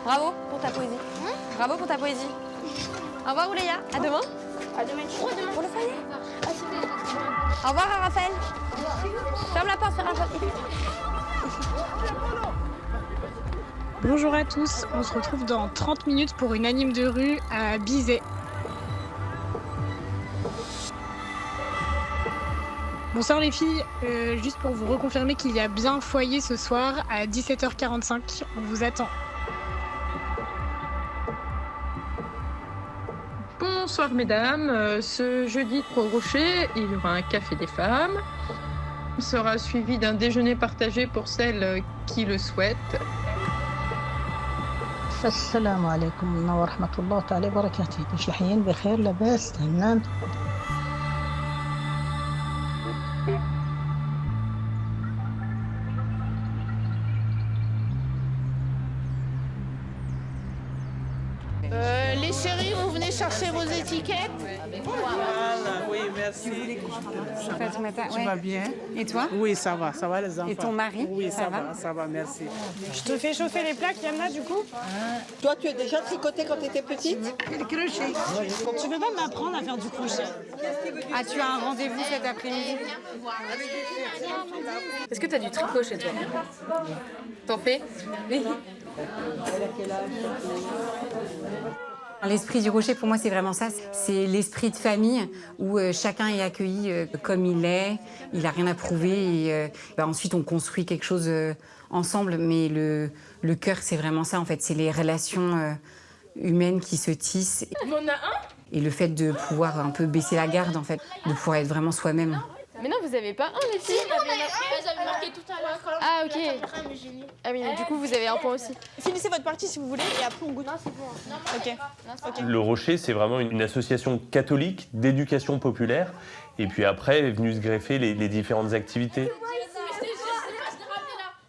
Bravo pour ta poésie. Bravo pour ta poésie. Au revoir Ouléa, à demain. À demain. Pour le foyer. Au revoir à Raphaël. Ferme la porte, Raphaël. Bonjour à tous, on se retrouve dans 30 minutes pour une anime de rue à Bizet. Bonsoir les filles, juste pour vous reconfirmer qu'il y a bien foyer ce soir à 17h45, on vous attend. Bonsoir mesdames, ce jeudi 3 Rocher, il y aura un café des femmes. Il sera suivi d'un déjeuner partagé pour celles qui le souhaitent. السلام عليكم ورحمة الله تعالى وبركاته. مش حيين بخير لاباس تمام. Les chéris, vous venez chercher vos étiquettes? Voilà, oui, merci. Tu vas bien? Et toi? Oui, ça va les enfants. Et ton mari? Oui, ça va, merci. Je te fais chauffer les plaques, Yamna, du coup? Toi, tu as déjà tricoté quand tu étais petite? Le crochet. Tu veux pas m'apprendre à faire du crochet? Ah, tu as un rendez-vous cet après-midi? Est-ce que tu as du tricot chez toi? T'en fais? Oui. L'esprit du Rocher, pour moi, c'est vraiment ça. C'est l'esprit de famille où chacun est accueilli comme il est. Il n'a rien à prouver. Et ensuite, on construit quelque chose ensemble. Mais le cœur, c'est vraiment ça, en fait. C'est les relations humaines qui se tissent. On en a un? Et le fait de pouvoir un peu baisser la garde, en fait. De pouvoir être vraiment soi-même. Mais non, vous avez pas un les filles? Elles avaient marqué tout à l'heure. Ah ok. Ah oui, du coup vous avez un point aussi. Finissez votre partie si vous voulez et après on goûte. Non, c'est bon. Ok. Le Rocher, c'est vraiment une association catholique d'éducation populaire. Et puis après, est venu se greffer les différentes activités.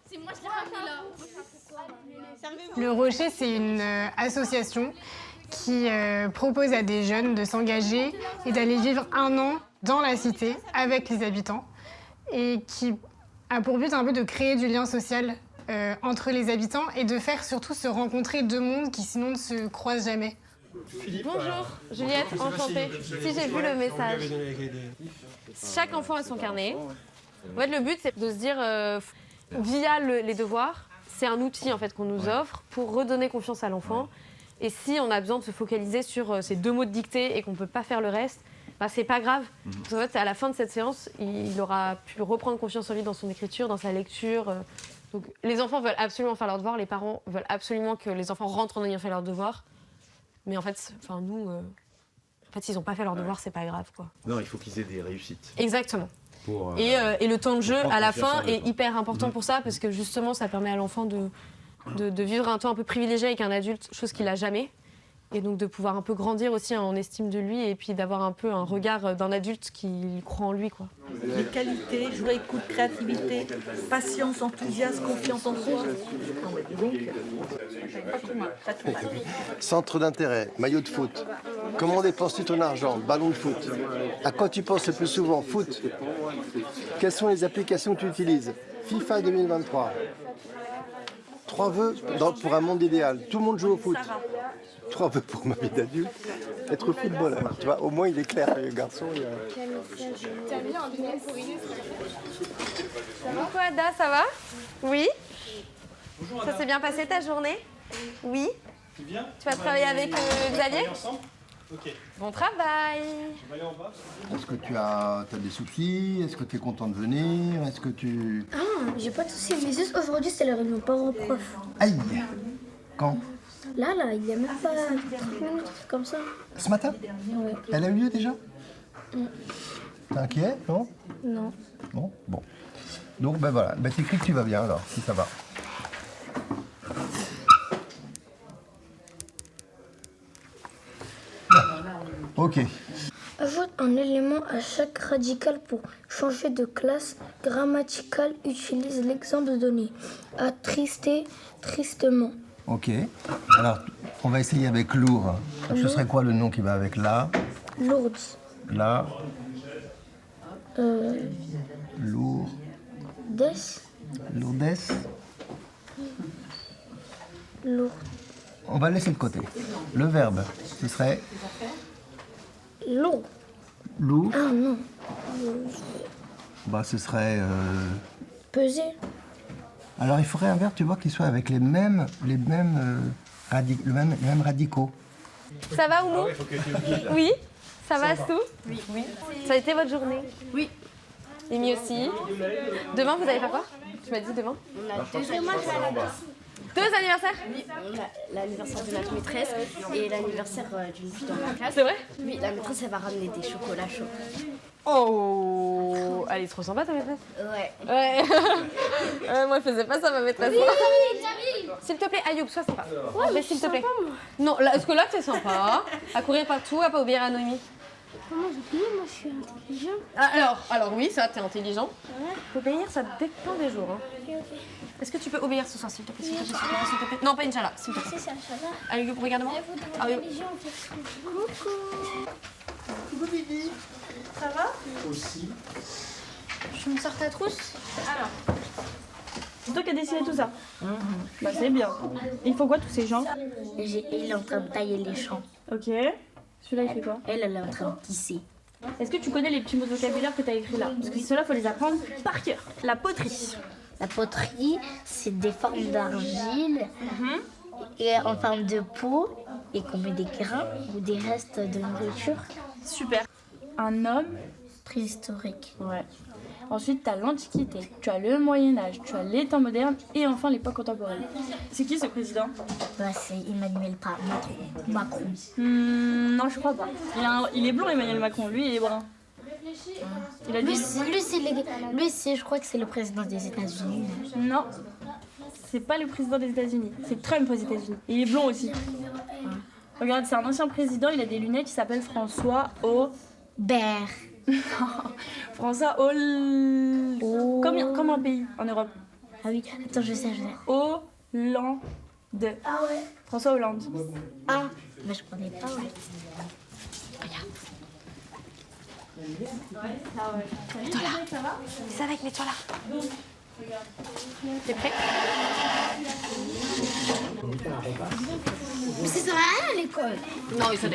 C'est moi, je l'ai ramené là. Le Rocher, c'est une association qui propose à des jeunes de s'engager et d'aller vivre un an dans la cité avec les habitants et qui a pour but un peu de créer du lien social entre les habitants et de faire surtout se rencontrer deux mondes qui sinon ne se croisent jamais. Bonjour, Juliette, enchantée. Si j'ai vu le message. Chaque enfant a son carnet. En fait, le but c'est de se dire via les devoirs, c'est un outil en fait qu'on nous offre pour redonner confiance à l'enfant. Et si on a besoin de se focaliser sur ces deux mots de dictée et qu'on peut pas faire le reste, bah, c'est pas grave. Parce qu'en fait, à la fin de cette séance, il aura pu reprendre confiance en lui dans son écriture, dans sa lecture. Donc, les enfants veulent absolument faire leurs devoirs, les parents veulent absolument que les enfants rentrent en ayant fait leurs devoirs. Mais en fait, nous, s'ils n'ont pas fait leurs devoirs, c'est pas grave, quoi. Non, il faut qu'ils aient des réussites. Exactement. Pour, et le temps de jeu, à la fin, est temps. hyper important pour ça, parce que justement, ça permet à l'enfant de vivre un temps un peu privilégié avec un adulte, chose qu'il n'a jamais. Et donc de pouvoir un peu grandir aussi en estime de lui et puis d'avoir un peu un regard d'un adulte qui croit en lui, quoi. Les qualités, jouer, écoute, créativité, patience, enthousiasme, confiance en soi. Centre d'intérêt, maillot de foot. Comment dépenses-tu ton argent? Ballon de foot. À quoi tu penses le plus souvent? Foot. Quelles sont les applications que tu utilises? FIFA 2023. 3 vœux pour un monde idéal. Tout le monde joue au foot. 3 vœux pour ma vie d'adulte. Être footballeur. Tu vois, au moins il est clair, le garçon. Coucou Ada, ça va? Oui. Ça s'est bien passé ta journée? Oui. Tu vas travailler avec Xavier? Bon travail. Est-ce que tu as des soucis? Est-ce que tu es content de venir? Est-ce que tu... Ah, j'ai pas de soucis, mais juste aujourd'hui, c'est la réunion parents-prof. Aïe! Quand? Là, il y a même pas 30 minutes, comme ça. Ce matin? Ouais. Elle a eu lieu déjà? T'es inquiet? Non? Non. Bon. Donc ben voilà, t'écris que tu vas bien alors, si ça va. Ok. Ajoute un élément à chaque radical pour changer de classe grammaticale. Utilise l'exemple donné. Attrister, tristement. Ok. Alors, on va essayer avec lourd. Ce serait quoi le nom qui va avec là? Lourdes. Là. Lourd. Des. Lourdes. Lourd. on va laisser de côté. Le verbe, ce serait L'eau. loup. Ah non. Bah, ce serait. Peser. Alors, il faudrait un verbe, tu vois, qui soit avec les mêmes radicaux. Ça va, Oumou? Oui. Ça va, Astou? Oui. Ça a été votre journée? Oui. Amy aussi. Demain, vous allez faire quoi? Tu m'as dit demain? Deux anniversaires? Oui, on a l'anniversaire de notre maîtresse et l'anniversaire d'une fille dans ma classe. C'est vrai? Oui, la maîtresse, elle va ramener des chocolats chauds. Oh, elle est trop sympa ta maîtresse. Ouais. Moi je faisais pas ça ma maîtresse. S'il te plaît, Ayoub, sois sympa. Ouais, mais s'il te plaît. Non, là, est-ce que là t'es sympa? À courir partout, à pas obéir à Noémie. Comment j'oublie? Moi, je suis intelligent. Alors oui, ça, t'es intelligent. Ouais. Obéir, ça dépend des jours. Hein. Ok. Est-ce que tu peux obéir ce soir, s'il te plaît, s'il te plaît? Non, pas Inch'Allah, s'il te plaît. C'est Inch'Allah. Ayoub, regarde-moi. Religion, on fait ce qu'on veut. Coucou Bibi. Ça va? Je me sors ta trousse. Alors, c'est toi qui as dessiné tout ça? Bah c'est bien. Il faut quoi tous ces gens? Il est en train de tailler les champs. Ok. Celui-là il fait quoi? Elle est en train de tisser. Est-ce que tu connais les petits mots de vocabulaire que tu as écrits là? Parce que ceux-là, faut les apprendre par cœur. La poterie. La poterie, c'est des formes d'argile et en forme de pot et qu'on met des grains ou des restes de nourriture. Super. Un homme préhistorique. Ouais. Ensuite, tu as l'Antiquité, tu as le Moyen-Âge, tu as les temps modernes et enfin l'époque contemporaine. C'est qui ce président? Bah, c'est Emmanuel Macron. Non, je crois pas. Il est blond, Emmanuel Macron. Lui, il est brun. Il a dit... Lui, je crois que c'est le président des États-Unis. Non, c'est pas le président des États-Unis. C'est Trump aux États-Unis. Il est blond aussi. Regarde, c'est un ancien président. Il a des lunettes. Il s'appelle François Hollande. François Hollande. Comme un pays en Europe. Ah oui, attends, je sais. Hollande. Ah ouais. François Hollande. Ah, mais je connais pas, ouais. Regarde. Mets-toi là. Ça va, mets-toi là. T'es prêt? Mais ça sert à rien à l'école. Non, il sonne.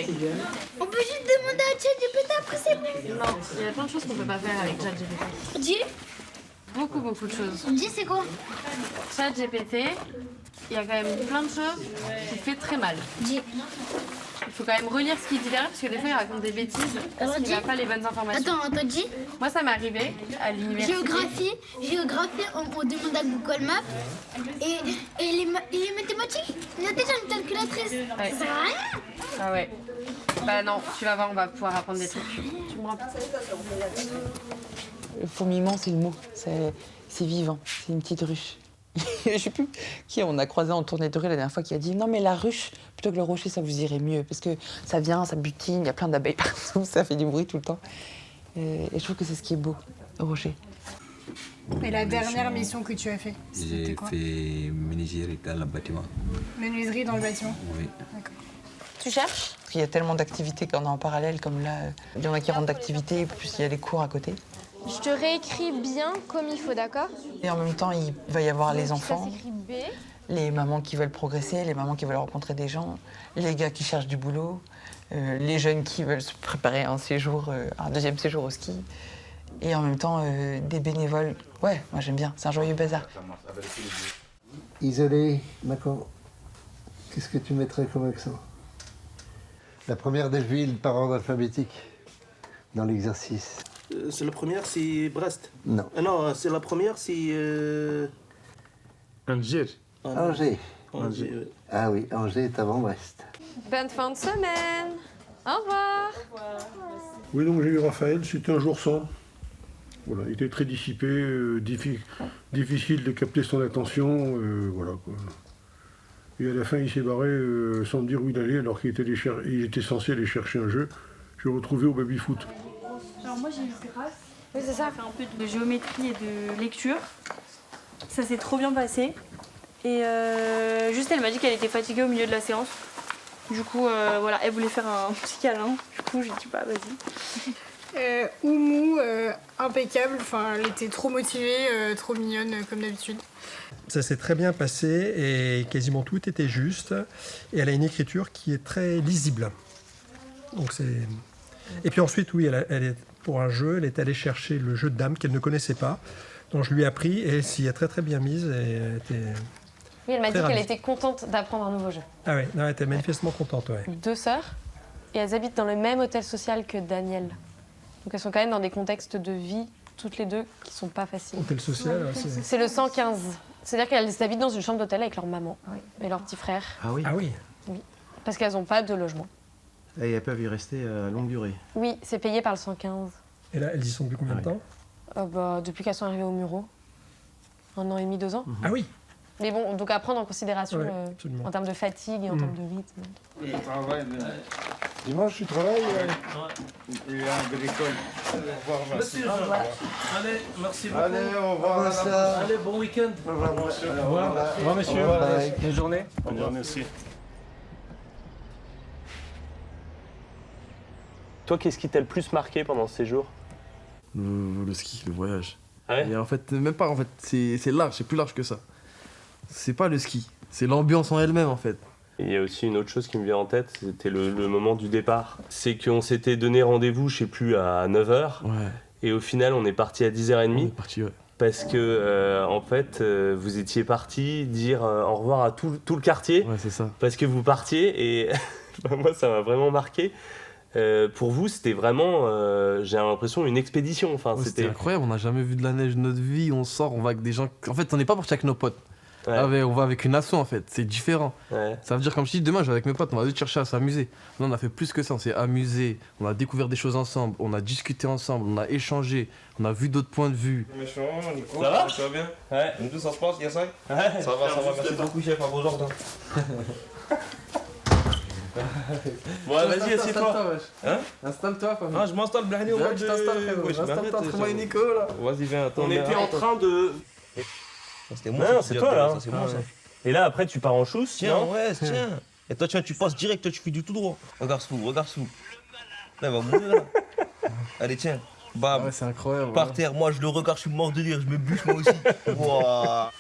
On peut juste demander à ChatGPT après c'est bon. Non, il y a plein de choses qu'on peut pas faire avec ChatGPT. Dis. Beaucoup de choses. Dis, c'est quoi? ChatGPT, il y a quand même plein de choses qui fait très mal. Dis. Il faut quand même relire ce qu'il dit derrière parce que des fois il raconte des bêtises parce qu'il n'a pas les bonnes informations. Attends, dis. Moi ça m'est arrivé à l'université. Géographie, on demande à Google Maps. Et les mathématiques, on a déjà une calculatrice. Ouais. Ça sert à rien. Ah ouais. Bah non, tu vas voir, on va pouvoir apprendre des trucs. Tu me rappelles. Le fourmillement, c'est le mot. C'est vivant. C'est une petite ruche. Je sais plus qui on a croisé en tournée de rue la dernière fois qui a dit non mais la ruche plutôt que le rocher ça vous irait mieux parce que ça vient, ça butine, il y a plein d'abeilles partout, ça fait du bruit tout le temps. Et je trouve que c'est ce qui est beau au rocher. Et la dernière mission que tu as fait, c'était quoi? J'ai fait menuiserie dans le bâtiment. Menuiserie dans le bâtiment? Oui. D'accord. Tu cherches? Parce qu'il y a tellement d'activités qu'on a en parallèle comme là, il y en a qui rentrent d'activités et plus il y a les cours à côté. Je te réécris bien comme il faut, d'accord? Et en même temps, il va y avoir les enfants, Ça s'écrit B. les mamans qui veulent progresser, les mamans qui veulent rencontrer des gens, les gars qui cherchent du boulot, les jeunes qui veulent se préparer à un deuxième séjour au ski. Et en même temps, des bénévoles. Ouais, moi j'aime bien, c'est un joyeux bazar. Isolé, d'accord. Qu'est-ce que tu mettrais comme accent? La première des villes par ordre alphabétique dans l'exercice. C'est la première, c'est Brest. Non. Non, c'est la première, c'est... Angers. Angers. Angers, oui. Ah oui, Angers est avant Brest. Bonne fin de semaine. Au revoir. Oui, donc j'ai eu Raphaël, c'était un jour sans. Voilà, il était très dissipé, difficile de capter son attention, voilà quoi. Et à la fin, il s'est barré sans me dire où il allait, alors qu'il était censé aller chercher un jeu. Je l'ai retrouvé au baby-foot. Alors moi j'ai eu Grâce. Oui, c'est ça. J'ai fait un peu de géométrie et de lecture. Ça s'est trop bien passé. Et juste elle m'a dit qu'elle était fatiguée au milieu de la séance. Du coup, voilà, elle voulait faire un petit câlin. Du coup, j'ai dit bah vas-y. Oumou, impeccable. Enfin, elle était trop motivée, trop mignonne, comme d'habitude. Ça s'est très bien passé et quasiment tout était juste. Et elle a une écriture qui est très lisible. Donc et puis ensuite, oui, elle est, pour un jeu, elle est allée chercher le jeu de dames qu'elle ne connaissait pas, dont je lui ai appris et elle s'y est très très bien mise. Et elle était Oui, elle m'a dit ravie. qu'elle était contente d'apprendre un nouveau jeu. Ah oui, elle était manifestement contente, ouais. 2 sœurs, et elles habitent dans le même hôtel social que Daniel. Donc elles sont quand même dans des contextes de vie, toutes les deux, qui sont pas faciles. Hôtel social, C'est le 115. C'est-à-dire qu'elles habitent dans une chambre d'hôtel avec leur maman et leur petit frère. Ah oui. Ah oui. Oui, parce qu'elles n'ont pas de logement. Et elles peuvent y rester à longue durée. Oui, c'est payé par le 115. Et là, elles y sont depuis combien de temps? Depuis qu'elles sont arrivées au Muro. 1 an et demi, 2 ans. Ah oui. Mais bon, donc à prendre en considération Ouais, absolument. en termes de fatigue et en termes de rythme. Dimanche, tu travailles Il est agricole. Au revoir, merci. Allez, merci beaucoup. Allez, au revoir. Allez, bon week-end. Au revoir. Au revoir, monsieur. Bonne journée. Bonne journée aussi. Toi, qu'est-ce qui t'a le plus marqué pendant ce séjour? Le ski, le voyage. Ah ouais. Et en fait, même pas, en fait, c'est large, c'est plus large que ça. C'est pas le ski, c'est l'ambiance en elle-même en fait. Il y a aussi une autre chose qui me vient en tête, c'était le moment du départ. C'est qu'on s'était donné rendez-vous, je sais plus, à 9h. Ouais. Et au final, on est parti à 10h30. On est parti, ouais. Parce que, en fait, vous étiez parti dire au revoir à tout le quartier. Ouais, c'est ça. Parce que vous partiez et moi, ça m'a vraiment marqué. Pour vous, c'était vraiment, j'ai l'impression, une expédition. Enfin, Ouais, c'était incroyable, on n'a jamais vu de la neige de notre vie, on sort, on va avec des gens... En fait, on n'est pas parti avec nos potes. Ouais. Ah ouais, on va avec une asso en fait, c'est différent. Ouais. Ça veut dire, comme je dis, demain je vais avec mes potes, on va juste chercher à s'amuser. Là, on a fait plus que ça, on s'est amusé, on a découvert des choses ensemble, on a discuté ensemble, on a échangé, on a vu d'autres points de vue. Méchant, Nico, Ça va? Ça va bien? Ouais. Nous deux, ça se passe, il y a ça? Ouais. Ça va, merci beaucoup, chef, à vos ordres. Bon, vas-y, assieds-toi. Hein? Installe-toi, famille. Ah, je m'installe, Blahni, au Viens, moins je t'installe, frérot. Installe-toi entre moi et Nico, là. Vas-y, viens, attends. On était en train de... C'était moi, Non, c'est toi là. ça, c'est moi, ça. Et là, après, tu pars en chousse. Tiens, non ouais, tiens. Et toi, tu passes direct, toi, tu fais du tout droit. Regarde ce fou, regarde ce fou. Là, il va mourir, là. Allez, tiens. Bam. Ouais, c'est incroyable. Par terre, moi, je le regarde, je suis mort de rire, je me bûche, moi aussi. Wouah.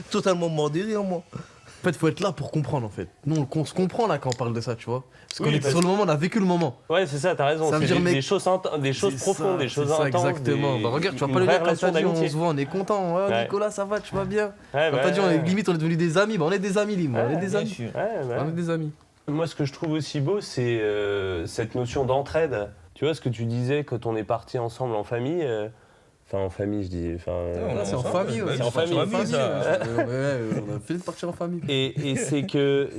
Totalement mort de rire, moi. En fait, faut être là pour comprendre en fait. Nous, on se comprend là quand on parle de ça, tu vois. Parce qu'on Oui, était sur le moment, on a vécu le moment. Ouais, c'est ça, t'as raison. Ça veut C'est dire, mec, des choses profondes, des choses c'est ça, intenses. exactement. Bah, regarde, tu vois pas le gars quand t'as dit, on se voit, on est content. Ouais, Ouais. Nicolas, ça va, tu vas bien. Ouais, Quand bah, t'as dit, limite, on est devenus des amis. Bah, on est des amis, Lim. On est des bien amis. sûr. On est des amis. Moi, ce que je trouve aussi beau, c'est cette notion d'entraide. Tu vois, ce que tu disais quand on est partis ensemble en famille. Enfin, en famille, je dis. C'est en famille, ouais. C'est en famille, ça. On a fait de partir en famille. Et c'est que,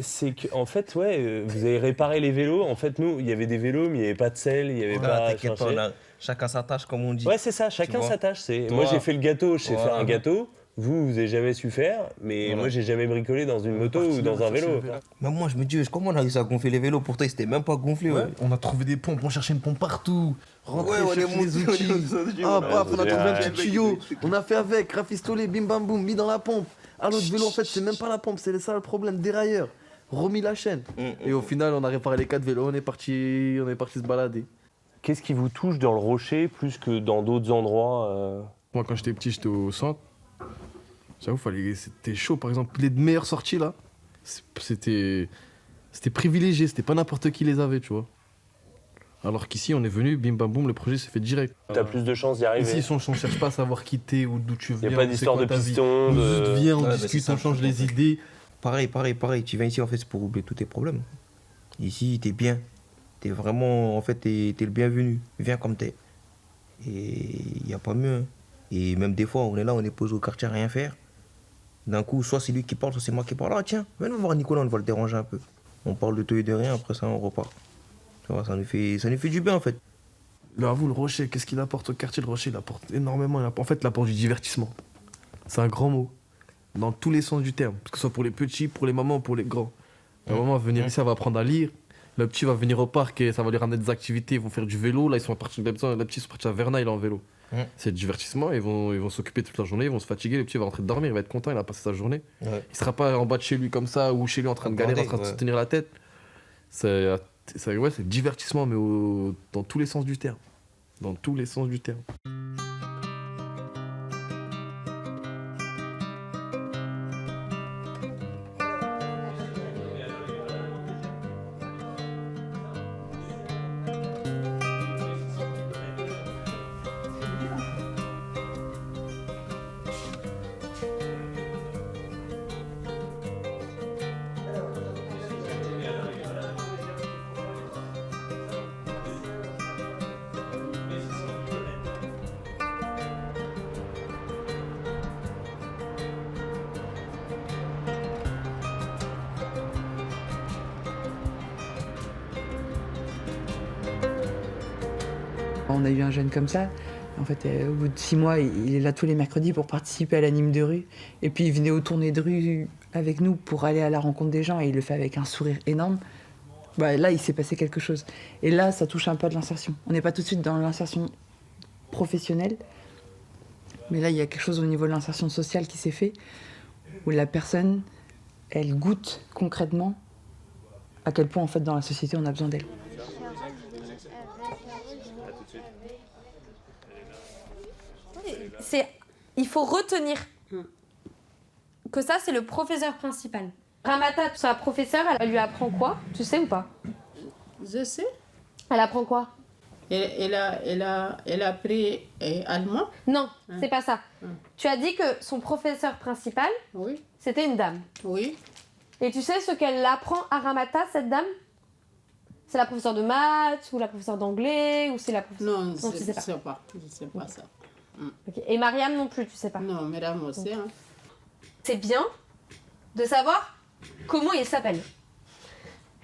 en fait, ouais, vous avez réparé les vélos. En fait, nous, il y avait des vélos, mais il n'y avait pas de sel, il n'y avait pas. T'inquiète pas, chacun sa tâche, comme on dit. Ouais, c'est ça, chacun sa tâche. Moi, j'ai fait le gâteau, je sais faire un gâteau. Vous n'avez jamais su faire, mais moi, j'ai jamais bricolé dans une moto ou dans un vélo. Mais moi, je me dis, comment on a réussi à gonfler les vélos? Pourtant, ils s'étaient même pas gonflés, ouais. On a trouvé des pompes, on cherchait une pompe partout. Rentrer, Ouais, on est chercher les monté, outils. Ah, paf, on a trouvé un petit tuyau. On a fait avec, rafistolé, bim bam boum, mis dans la pompe. Ah, l'autre vélo, en fait, c'est même pas la pompe, c'est ça le problème, dérailleur. Remis la chaîne. Et au final, on a réparé les 4 vélos, on est parti se balader. Qu'est-ce qui vous touche dans le Rocher plus que dans d'autres endroits Moi, quand j'étais petit, j'étais au centre. J'avoue, c'était chaud. Par exemple, les meilleures sorties là, c'était privilégié. C'était pas n'importe qui les avait, tu vois. Alors qu'ici, on est venu, bim bam boum, le projet s'est fait direct. T'as plus de chances d'y arriver. Ici, on cherche pas à savoir qui t'es ou d'où tu viens. Y a pas d'histoire de piston. Juste viens, on discute, on change les idées. Pareil. Tu viens ici, en fait, c'est pour oublier tous tes problèmes. Ici, t'es bien. T'es vraiment, en fait, t'es le bienvenu. Viens comme t'es. Et il n'y a pas mieux. Hein. Et même des fois, on est là, on est posé au quartier à rien faire. D'un coup, soit c'est lui qui parle, soit c'est moi qui parle. Ah tiens, viens nous voir Nicolas, on va le déranger un peu. On parle de tout et de rien, après ça, on repart. Tu vois, ça nous fait du bien, en fait. Là, vous, le Rocher, qu'est-ce qu'il apporte au quartier? Le Rocher, il apporte énormément. En fait, il apporte du divertissement. C'est un grand mot. Dans tous les sens du terme. Que ce soit pour les petits, pour les mamans, pour les grands. La maman va venir ici, elle va apprendre à lire. Le petit va venir au parc et ça va lui ramener des activités. Ils vont faire du vélo. Là, ils sont partis, les petits sont partis à Verna, il est en vélo. C'est du divertissement, ils vont s'occuper toute la journée, ils vont se fatiguer, le petit va rentrer dormir, il va être content, il a passé sa journée. Ouais. Il sera pas en bas de chez lui comme ça ou chez lui en train de galérer, en train de se tenir la tête. c'est divertissement, mais dans tous les sens du terme. Dans tous les sens du terme. On a eu un jeune comme ça. En fait, au bout de 6 mois, il est là tous les mercredis pour participer à l'anime de rue. Et puis, il venait aux tournées de rue avec nous pour aller à la rencontre des gens. Et il le fait avec un sourire énorme. Bah, là, il s'est passé quelque chose. Et là, ça touche un peu de l'insertion. On n'est pas tout de suite dans l'insertion professionnelle. Mais là, il y a quelque chose au niveau de l'insertion sociale qui s'est fait. Où la personne, elle goûte concrètement à quel point, en fait, dans la société, on a besoin d'elle. Il faut retenir que ça, c'est le professeur principal. Ramata, sa professeure, elle lui apprend quoi? Tu sais ou pas? Je sais. Elle apprend quoi? Elle a appris allemand? Non, c'est pas ça. Tu as dit que son professeur principal, c'était une dame. Oui. Et tu sais ce qu'elle apprend à Ramata, cette dame? C'est la professeure de maths, ou la professeure d'anglais, ou c'est la professeure... Non, tu sais pas. Je sais pas ça. Okay. Et Mariam non plus, tu sais pas? Non, Mariam aussi. Hein. C'est bien de savoir comment il s'appelle.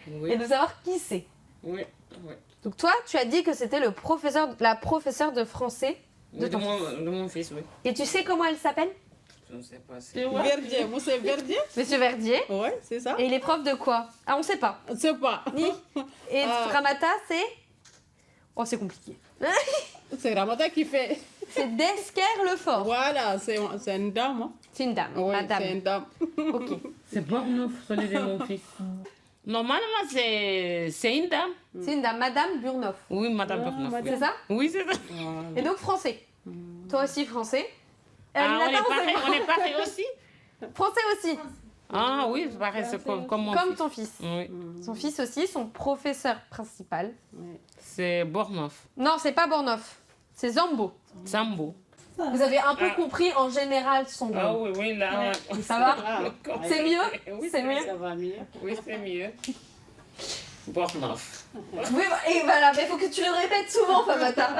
Oui. Et de savoir qui c'est. Oui, oui. Donc toi, tu as dit que c'était la professeure de français de ton fils. De mon fils, oui. Et tu sais comment elle s'appelle? Je ne sais pas. Verdier, monsieur Verdier? Monsieur Verdier. Oui, c'est ça. Et il est prof de quoi? Ah, on sait pas. On ne sait pas. Et Ramata, c'est... Oh, c'est compliqué. C'est Ramata qui fait... C'est Desker Lefort. Voilà, c'est une dame. Hein. C'est une dame, oui, madame. C'est une dame. Ok. C'est Borneuf, celui de mon fils. Normalement, c'est une dame. C'est une dame, Madame Burnoff. Oui, Madame Burnoff. C'est ça? Oui, c'est ça. Et donc français. Toi aussi français. On est pareil aussi. Français aussi. Ah oui, c'est pareil, c'est comme mon comme fils. Ton fils. Oui. Son fils aussi, son professeur principal. C'est Bornoff. Non, c'est pas Bornoff. C'est Zambo. Zambo. Vous avez un peu compris en général son nom. Ah oui, oui, là. Ça va? C'est mieux? Oui, c'est mieux. Ça va mieux. Oui, c'est mieux. Bornoff. Oui, et voilà, mais il faut que tu le répètes souvent, Famata.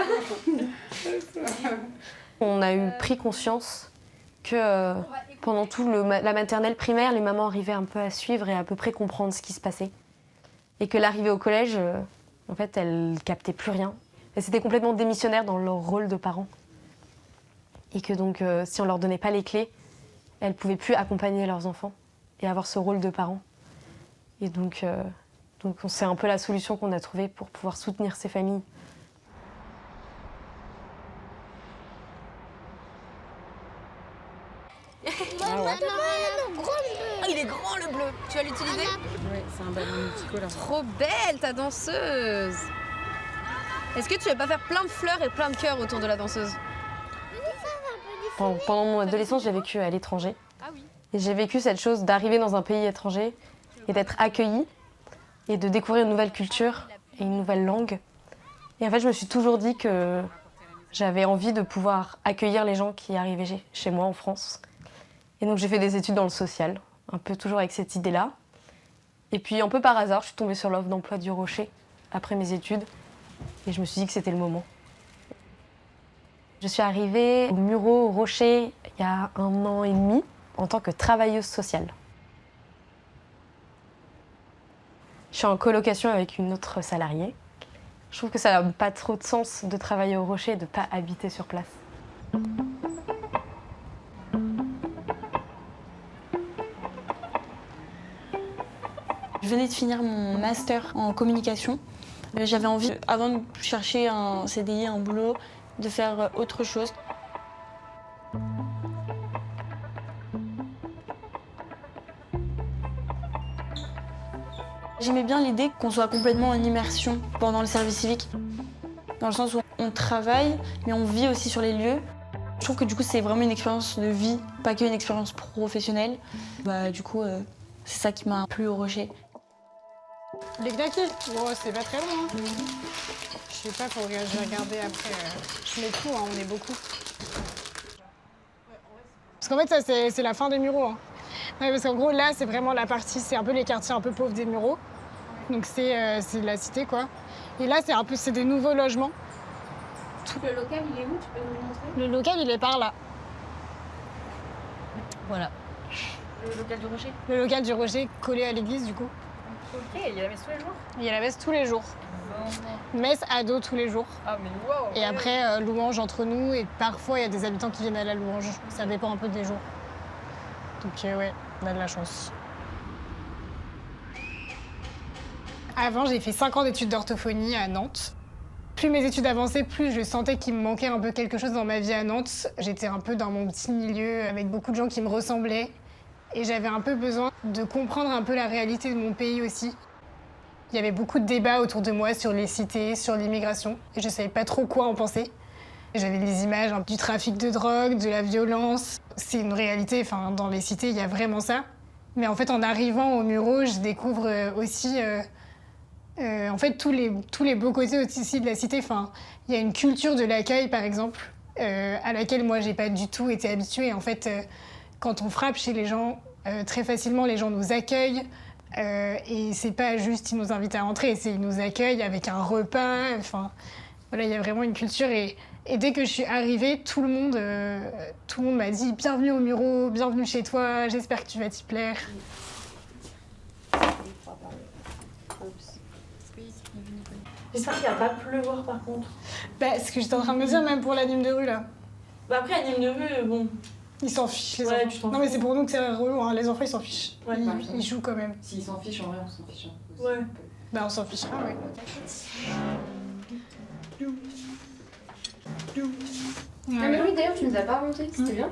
On a pris conscience que pendant tout la maternelle primaire, les mamans arrivaient un peu à suivre et à peu près comprendre ce qui se passait. Et que l'arrivée au collège, en fait, elles captaient plus rien. Elles étaient complètement démissionnaires dans leur rôle de parents. Et que donc, si on leur donnait pas les clés, elles pouvaient plus accompagner leurs enfants et avoir ce rôle de parents. Et donc c'est un peu la solution qu'on a trouvée pour pouvoir soutenir ces familles. Il est grand le bleu. Tu vas l'utiliser? Oui, c'est un ballon multicolore. Trop belle ta danseuse. Est-ce que tu vas pas faire plein de fleurs et plein de cœurs autour de la danseuse? Pendant mon adolescence, j'ai vécu à l'étranger. Et j'ai vécu cette chose d'arriver dans un pays étranger et d'être accueillie et de découvrir une nouvelle culture et une nouvelle langue. Et en fait, je me suis toujours dit que j'avais envie de pouvoir accueillir les gens qui arrivaient chez moi en France. Et donc j'ai fait des études dans le social, un peu toujours avec cette idée-là. Et puis un peu par hasard, je suis tombée sur l'offre d'emploi du Rocher après mes études. Et je me suis dit que c'était le moment. Je suis arrivée au Muro Rocher il y a 1 an et demi en tant que travailleuse sociale. Je suis en colocation avec une autre salariée. Je trouve que ça n'a pas trop de sens de travailler au Rocher et de ne pas habiter sur place. Je venais de finir mon master en communication. J'avais envie, avant de chercher un CDI, un boulot, de faire autre chose. J'aimais bien l'idée qu'on soit complètement en immersion pendant le service civique, dans le sens où on travaille, mais on vit aussi sur les lieux. Je trouve que du coup, c'est vraiment une expérience de vie, pas qu'une expérience professionnelle. Du coup, c'est ça qui m'a plu au Rocher. Les knackis, bon, c'est pas très long. Hein. Je sais pas, je vais regarder après. Je mets tout, hein, on est beaucoup. Parce qu'en fait, ça, c'est la fin des Mureaux. Hein. Ouais, parce qu'en gros, là, c'est vraiment la partie, c'est un peu les quartiers un peu pauvres des Mureaux. Donc c'est la cité, quoi. Et là, c'est des nouveaux logements. Le local, il est où? Tu peux nous le montrer? Le local, il est par là. Voilà. Le local du Rocher? Le local du Rocher, collé à l'église, du coup. Ok, il y a la messe tous les jours? Il y a la messe tous les jours. Messe ado tous les jours. Ah, mais wow! Et après, louange entre nous. Et parfois, il y a des habitants qui viennent à la louange. Ça dépend un peu des jours. Donc, ouais, on a de la chance. Avant, j'ai fait 5 ans d'études d'orthophonie à Nantes. Plus mes études avançaient, plus je sentais qu'il me manquait un peu quelque chose dans ma vie à Nantes. J'étais un peu dans mon petit milieu avec beaucoup de gens qui me ressemblaient. Et j'avais un peu besoin de comprendre un peu la réalité de mon pays aussi. Il y avait beaucoup de débats autour de moi sur les cités, sur l'immigration. Et je ne savais pas trop quoi en penser. J'avais des images du trafic de drogue, de la violence. C'est une réalité, dans les cités, il y a vraiment ça. Mais en fait, en arrivant aux Mureaux, je découvre aussi... en fait, tous les beaux côtés aussi de la cité. Il y a une culture de l'accueil, par exemple, à laquelle moi, j'ai pas du tout été habituée. En fait, quand on frappe chez les gens, très facilement, les gens nous accueillent. Et c'est pas juste ils nous invitent à rentrer, c'est ils nous accueillent avec un repas. Voilà, il y a vraiment une culture. Et dès que je suis arrivée, tout le monde m'a dit « Bienvenue aux Mureaux, bienvenue chez toi, j'espère que tu vas t'y plaire ». J'espère qu'il va pas pleuvoir par contre. Ce que j'étais en train de me dire, même pour l'anime de rue là. Après, l'anime de rue, bon. Ils s'en fichent, les enfants. Non, mais c'est pour nous que c'est relou, hein. Les enfants ils s'en fichent. Ouais, ils jouent quand même. S'ils s'en fichent, en vrai, on s'en fiche. Ouais. On s'en fichera, ouais. Ah, mais oui, d'ailleurs, tu nous as pas remonté, c'était bien.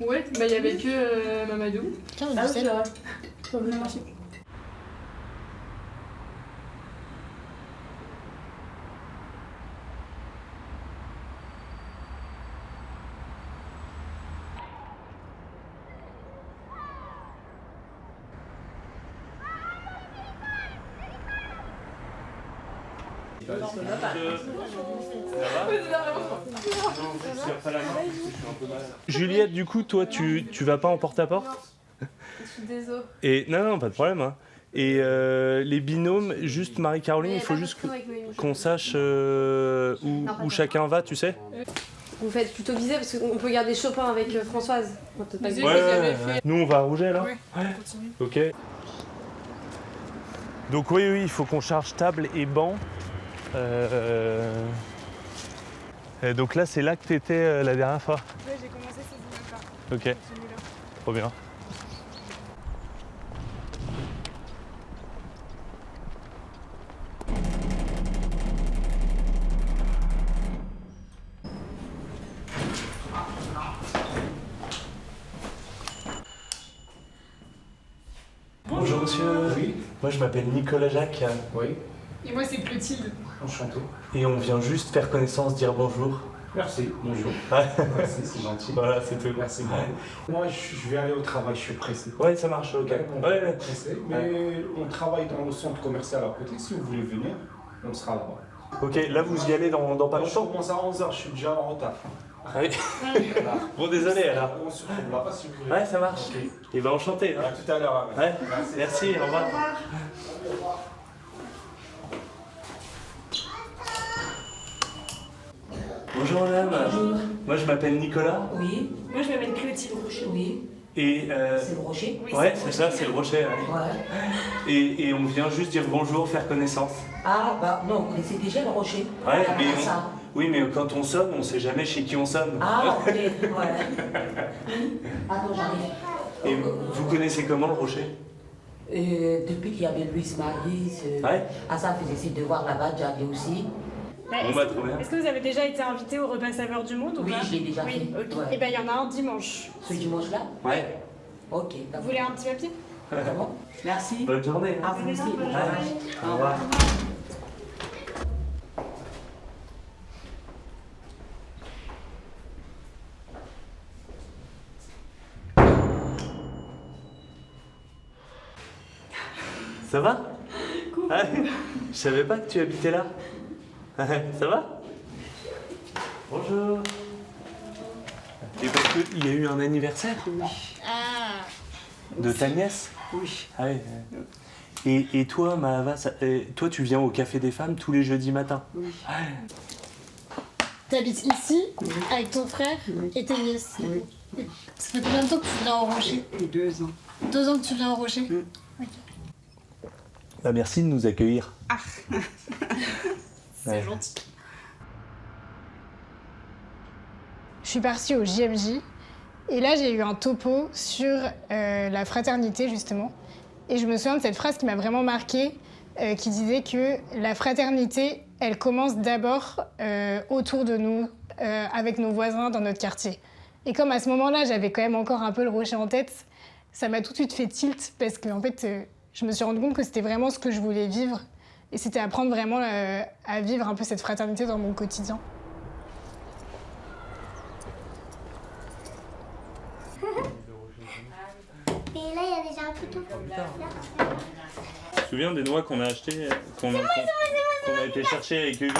Ouais, il y avait que Mamadou. Ah oui, c'est vrai. Merci. Juliette, du coup, toi, tu vas pas en porte-à-porte? Je suis désolée. Et non, pas de problème. Hein. Et les binômes, juste Marie-Caroline, il faut juste qu'on sache où chacun va, tu sais? Vous faites plutôt viser parce qu'on peut garder Chopin avec Françoise. Ouais. Nous, on va à Rouget, là? Ouais. Ok. Donc oui, il faut qu'on charge table et banc. Et donc là, c'est là que tu étais la dernière fois. Ouais, j'ai commencé ces immeubles-là. Ok, trop bien. Bonjour monsieur. Oui. Moi je m'appelle Nicolas Jacques. Oui. Et moi, c'est Clotilde. Enchanté. Et on vient juste faire connaissance, dire bonjour. Merci, bonjour. Ouais. Merci, c'est gentil. Voilà, c'est tout. Merci beaucoup. Moi, je vais aller au travail, je suis pressé. Ouais, ça marche, ok. Ouais. Pressé, mais on travaille dans le centre commercial à côté. Si vous voulez venir, on sera là-bas. Ok, là vous y allez dans pas longtemps? Je commence à 11h, je suis déjà en retard. Ah oui. Bon, désolé alors. On se retrouve là-bas si vous voulez. Ouais, ça marche. Okay. Et ben enchanté. À tout à l'heure. Ouais. Merci, au revoir. Bonjour madame. Bonjour. Moi je m'appelle Nicolas. Oui. Moi, je m'appelle Clotilde. Oui. Et C'est le Rocher? Oui, ouais, c'est ça, c'est le Rocher. Ouais. Ouais. Et on vient juste dire bonjour, faire connaissance. Ah, bah non, vous connaissez déjà le Rocher? Ouais, Ah, mais ça. oui, mais quand on sonne, on sait jamais chez qui on sonne. Ah, ok, ouais. Attends, j'arrive. Et vous connaissez comment le Rocher? Depuis qu'il y avait Louise Marie, Ouais. ça faisait ses devoirs là-bas, j'avais aussi. Bon bah trop bien. Est-ce que vous avez déjà été invité au repas Saveurs du Monde ou Oui, pas? je l'ai déjà fait. Ok. Ouais. Et ben il y en a un dimanche. Ce dimanche-là? Ouais. Ok, Vous d'accord. voulez un petit papier? Merci. Bonne journée. À vous aussi. Au revoir. Ça va? Ah, je savais pas que tu habitais là. Ça va? Bonjour. Et parce qu'il y a eu un anniversaire? Oui. Ah. De ta nièce? Oui. Ah ouais. Et toi, Mahava, toi tu viens au Café des Femmes tous les jeudis matins? Oui. T'habites ici avec ton frère et tes nièces. Oui. Ça fait combien de temps que tu viens au Rocher? 2 ans. 2 ans que tu viens au Rocher? Ok. Bah merci de nous accueillir. Ah. C'est Ouais. gentil. Je suis partie au JMJ et là j'ai eu un topo sur la fraternité justement. Et je me souviens de cette phrase qui m'a vraiment marquée, qui disait que la fraternité, elle commence d'abord autour de nous, avec nos voisins dans notre quartier. Et comme à ce moment-là j'avais quand même encore un peu le Rocher en tête, ça m'a tout de suite fait tilt parce que en fait, je me suis rendu compte que c'était vraiment ce que je voulais vivre. Et c'était apprendre vraiment à vivre un peu cette fraternité dans mon quotidien. Et là, il y a déjà un couteau. Tu te souviens des noix qu'on a achetées, qu'on a été chercher avec Evie?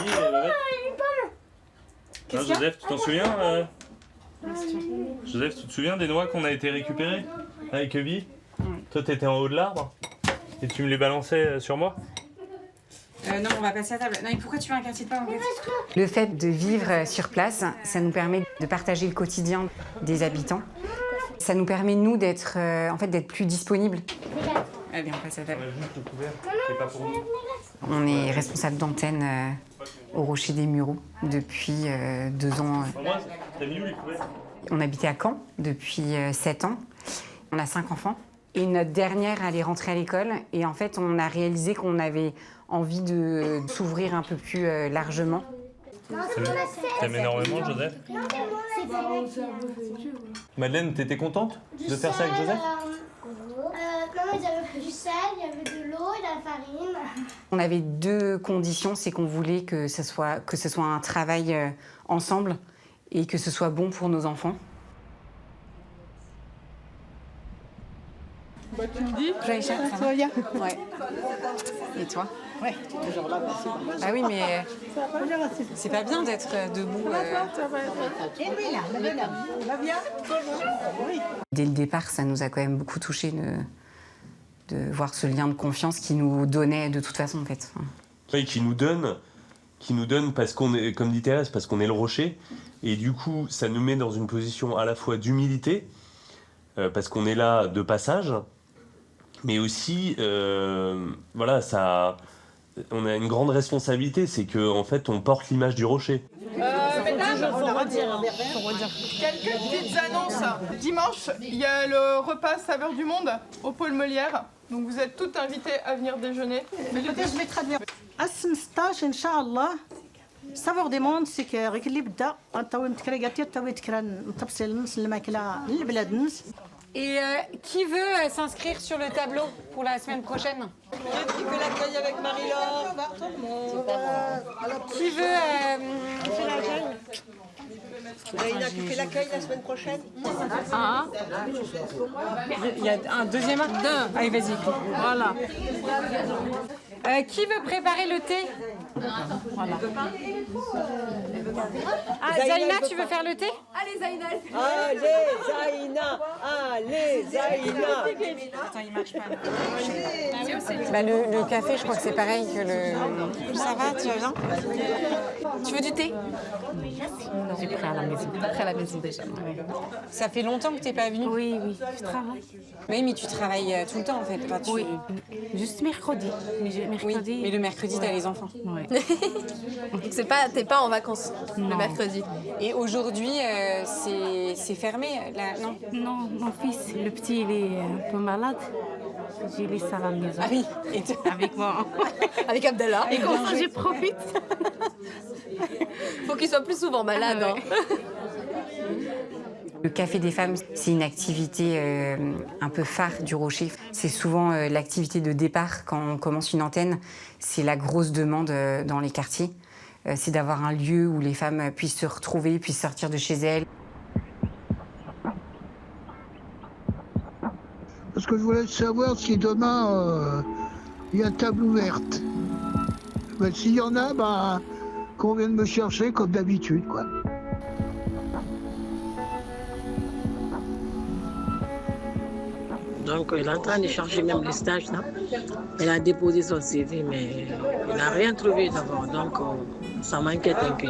Non, Joseph, tu t'en souviens? Joseph, tu te souviens des noix qu'on a été récupérées avec Evie? Toi, t'étais en haut de l'arbre et tu me les balançais sur moi? Non, on va passer à table. Non, et pourquoi tu veux un quartier de pain en fait? Le fait de vivre sur place, ça nous permet de partager le quotidien des habitants. Ça nous permet, nous, d'être d'être plus disponibles. Allez, on passe à table. On est responsable d'antenne au Rocher des Mureaux depuis 2 ans. On habitait à Caen depuis 7 ans. On a 5 enfants. Et notre dernière allait rentrer à l'école. Et en fait, on a réalisé qu'on avait envie de s'ouvrir un peu plus largement. T'aimes énormément, Joseph? Madeleine, t'étais contente de faire ça avec Joseph? Maman, ils avaient pris du sel, il y avait de l'eau et de la farine. On avait 2 conditions, c'est qu'on voulait que ce soit un travail ensemble et que ce soit bon pour nos enfants. Bah, tu me dis? Jaïcha, ça va bien? Ouais. Et toi? Ouais. Toujours là, Ah oui, mais c'est pas bien d'être debout. Dès le départ, ça nous a quand même beaucoup touchés de voir ce lien de confiance qui nous donnait de toute façon, en fait. Oui, qui nous donne parce qu'on est, comme dit Thérèse, parce qu'on est le Rocher. Et du coup, ça nous met dans une position à la fois d'humilité, parce qu'on est là de passage, mais aussi, voilà, ça, on a une grande responsabilité, c'est qu'en fait, on porte l'image du Rocher. Mesdames, faut redire. Quelques petites annonces. Dimanche, il y a le repas Saveurs du Monde au Pôle Molière. Donc vous êtes toutes invitées à venir déjeuner. je vais traduire. السن 16 ان شاء الله سافور دي موند سي كيك اللي بدا نطوي متكرياتي طوي تكرا نطبسل النص الماكله للبلاد النص. Et qui veut s'inscrire sur le tableau pour la semaine prochaine? Qui veut l'accueil avec Marie-Laure? Qui veut Zaina, tu fais l'accueil la semaine prochaine? Ah. Il y a un deuxième acte. Allez, vas-y. Voilà. Qui veut préparer le thé? Voilà. Ah, Zaina, tu veux faire le thé? Allez, Zaina! Allez, Zaina! Allez, Zaina! Attends, il marche pas. Bah, le café, je crois que c'est pareil que le... Ça va, tu vas bien? Tu veux du thé? J'ai pris à la maison. Pris à la maison déjà. Ça fait longtemps que tu n'es pas venue? Oui, je travaille. Oui, mais tu travailles tout le temps en fait. Enfin, Oui, juste mercredi. Oui, mais le mercredi, tu as les enfants. Ouais. T'es pas en vacances le mercredi. Et aujourd'hui, c'est fermé, là, non? Non, mon fils, le petit, il est un peu malade. J'ai laissé à la maison. Ah oui, et avec moi. Avec Abdallah. Et comme ça, je profite. Faut qu'il soit plus souvent malade. Ah ouais. Le Café des femmes, c'est une activité un peu phare du Rocher. C'est souvent l'activité de départ quand on commence une antenne. C'est la grosse demande dans les quartiers. C'est d'avoir un lieu où les femmes puissent se retrouver, puissent sortir de chez elles. Parce que je voulais savoir si demain, il y a table ouverte. Ben, s'il y en a, qu'on vienne me chercher comme d'habitude, quoi. Donc, elle est en train de chercher même les stages, là. Elle a déposé son CV, mais elle n'a rien trouvé d'abord. Donc, ça m'inquiète un peu.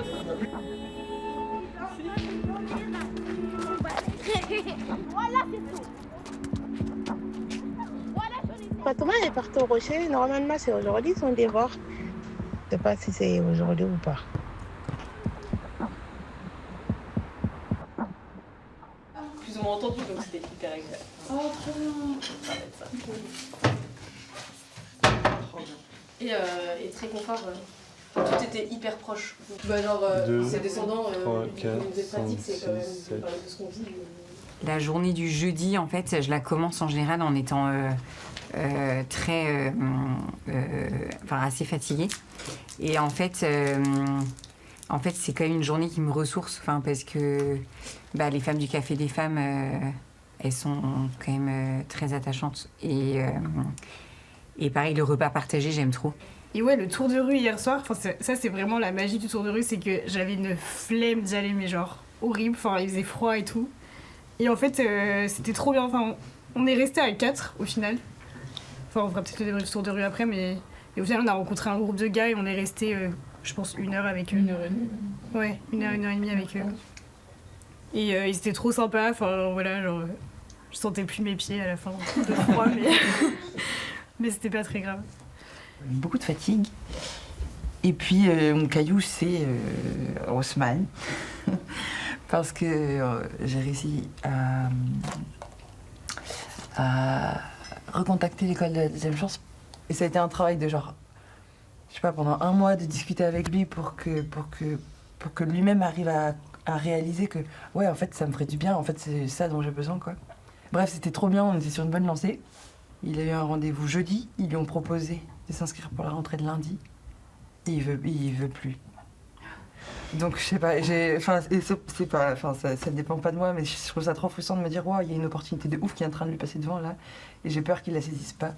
Fatima est partie au Rocher. Normalement, c'est aujourd'hui son devoir. Je ne sais pas si c'est aujourd'hui ou pas. Plus ou moins entendu, donc c'était hyper agréable. Oh, trop bien. Ça va être ça. Et très confort. Tout était hyper proche. Genre, c'est descendant, 3, 4, vous êtes pratique, 5, c'est quand même 6, 7. de ce qu'on vit. La journée du jeudi, en fait, je la commence en général en étant assez fatiguée. Et en fait, c'est quand même une journée qui me ressource, parce que les femmes du Café des femmes, elles sont quand même très attachantes. Et pareil, le repas partagé, j'aime trop. Et ouais, le tour de rue hier soir, ça c'est vraiment la magie du tour de rue, c'est que j'avais une flemme d'y aller, mais genre horrible, il faisait froid et tout. Et en fait, c'était trop bien, on est resté à 4 au final. On fera peut-être le tour de rue après, mais au final on a rencontré un groupe de gars et on est resté, je pense, 1 heure avec eux. 1 heure et demie. Ouais, 1 heure et demie avec eux. Et ils étaient trop sympas, je sentais plus mes pieds à la fin de froid, mais c'était pas très grave. Beaucoup de fatigue. Et puis, mon caillou, c'est Haussmann. Parce que j'ai réussi à recontacter l'école de la deuxième chance. Et ça a été un travail de pendant 1 mois de discuter avec lui pour que lui-même arrive à réaliser que, ouais, en fait, ça me ferait du bien. En fait, c'est ça dont j'ai besoin, quoi. Bref, c'était trop bien, on était sur une bonne lancée. Il a eu un rendez-vous jeudi, ils lui ont proposé de s'inscrire pour la rentrée de lundi. Et il veut plus. Donc je sais pas, ça dépend pas de moi, mais je trouve ça trop frustrant de me dire, il y a une opportunité de ouf qui est en train de lui passer devant là, et j'ai peur qu'il la saisisse pas.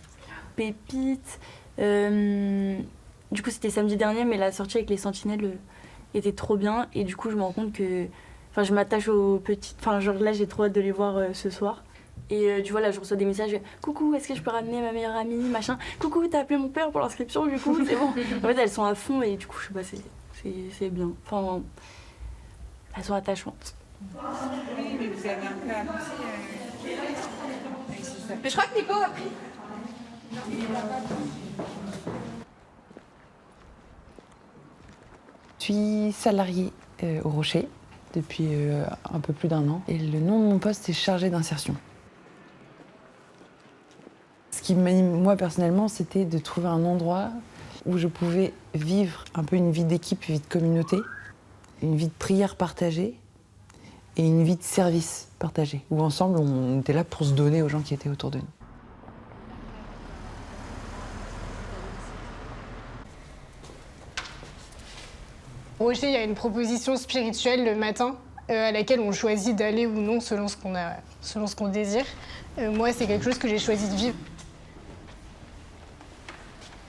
Pépite, du coup c'était samedi dernier, mais la sortie avec les sentinelles était trop bien, et du coup je me rends compte que, je m'attache aux petites, là j'ai trop hâte de les voir ce soir. Et tu vois, là, je reçois des messages, coucou, est-ce que je peux ramener ma meilleure amie, machin, coucou, t'as appelé mon père pour l'inscription, du coup, c'est bon. En fait, elles sont à fond et du coup, je sais pas, c'est bien. Elles sont attachantes. Oui, mais vous avez un peu avancé. Mais je crois que Nico a pris. Je suis salariée au Rocher depuis un peu plus d'1 an et le nom de mon poste est chargée d'insertion. Ce qui m'anime, moi, personnellement, c'était de trouver un endroit où je pouvais vivre un peu une vie d'équipe, une vie de communauté, une vie de prière partagée et une vie de service partagée, où ensemble, on était là pour se donner aux gens qui étaient autour de nous. Au Rocher, il y a une proposition spirituelle le matin à laquelle on choisit d'aller ou non selon ce qu'on désire. Moi, c'est quelque chose que j'ai choisi de vivre.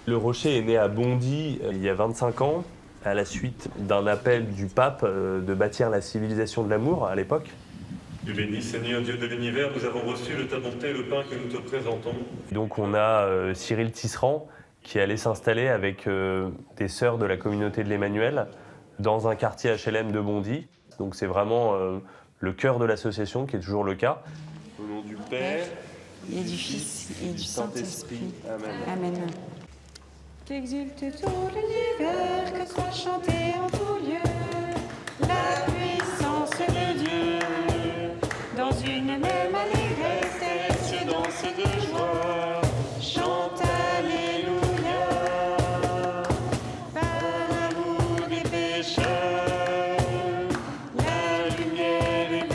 Le Rocher est né à Bondy il y a 25 ans, à la suite d'un appel du pape de bâtir la civilisation de l'amour à l'époque. Dieu béni, Seigneur Dieu de l'univers, nous avons reçu de ta bonté le pain que nous te présentons. Donc on a Cyril Tisserand qui allait s'installer avec des sœurs de la communauté de l'Emmanuel dans un quartier HLM de Bondy. Donc c'est vraiment le cœur de l'association qui est toujours le cas. Au nom du Père, et du Fils et du Saint-Esprit. Amen. Amen. Qu'exulte tout l'univers, que soit chanté en tout lieu la puissance de Dieu. Dans une même allégresse, tes cieux dansent de joie. Chante Alléluia. Par l'amour des pécheurs, la lumière est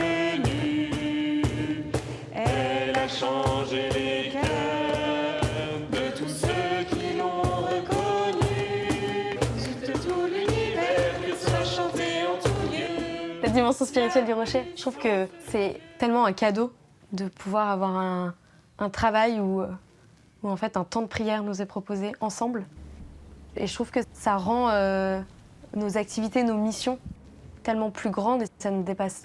venue. dimension spirituelle du rocher. Je trouve que c'est tellement un cadeau de pouvoir avoir un travail où en fait un temps de prière nous est proposé ensemble. Et je trouve que ça rend nos activités, nos missions tellement plus grandes et ça nous dépasse.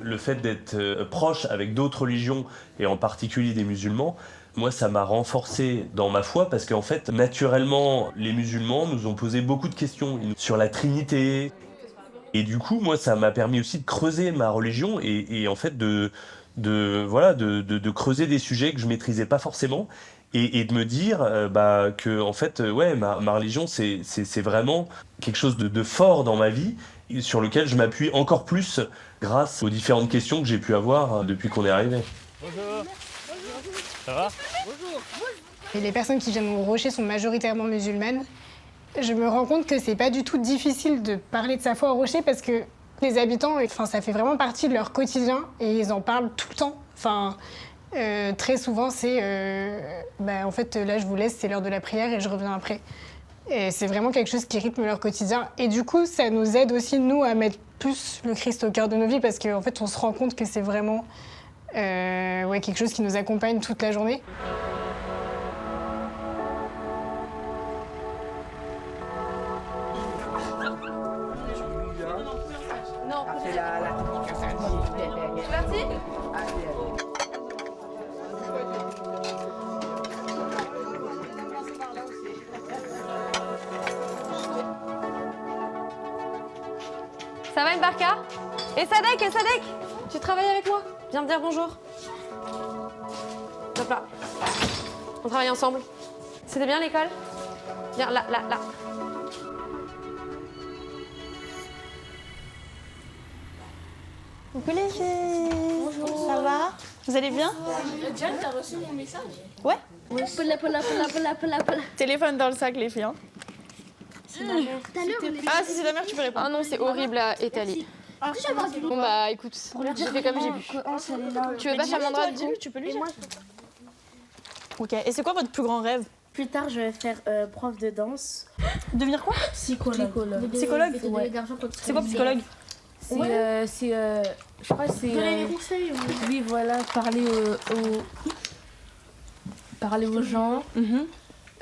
Le fait d'être proche avec d'autres religions, et en particulier des musulmans, moi ça m'a renforcé dans ma foi parce qu'en fait, naturellement, les musulmans nous ont posé beaucoup de questions sur la Trinité. Et du coup, moi ça m'a permis aussi de creuser ma religion et en fait de creuser des sujets que je maîtrisais pas forcément et de me dire que en fait, ma religion c'est vraiment quelque chose de fort dans ma vie sur lequel je m'appuie encore plus grâce aux différentes questions que j'ai pu avoir depuis qu'on est arrivé. Bonjour. Ça va? Bonjour. Et les personnes qui viennent au Rocher sont majoritairement musulmanes. Je me rends compte que c'est pas du tout difficile de parler de sa foi au Rocher parce que les habitants, ça fait vraiment partie de leur quotidien et ils en parlent tout le temps. Très souvent, c'est en fait, là, je vous laisse, c'est l'heure de la prière et je reviens après. Et c'est vraiment quelque chose qui rythme leur quotidien. Et du coup, ça nous aide aussi, nous, à mettre plus le Christ au cœur de nos vies parce qu'en fait, on se rend compte que c'est vraiment quelque chose qui nous accompagne toute la journée. Non, c'est la technique. C'est parti? Ça va, Mbarka? Et Sadek, tu travailles avec moi? Viens me dire bonjour. Hop là. On travaille ensemble. C'était bien l'école? Viens, là. Coucou les filles. Bonjour. Ça va? Vous allez bien? Diane, t'as reçu mon message? Ouais. Pola. Téléphone dans le sac les filles. Hein. Ah, si c'est ta mère, tu peux répondre. Ah non, c'est horrible à Italie. Bon bah écoute, j'ai fait comme j'ai pu. Tu veux pas Chamandra du coup? Tu peux lui dire. Ok, et c'est quoi votre plus grand rêve? Plus tard, je vais faire prof de danse. Devenir quoi? Psychologue. Psychologue? Ouais. C'est quoi psychologue? Je crois que c'est... Donner des conseils. Oui, voilà, parler aux gens.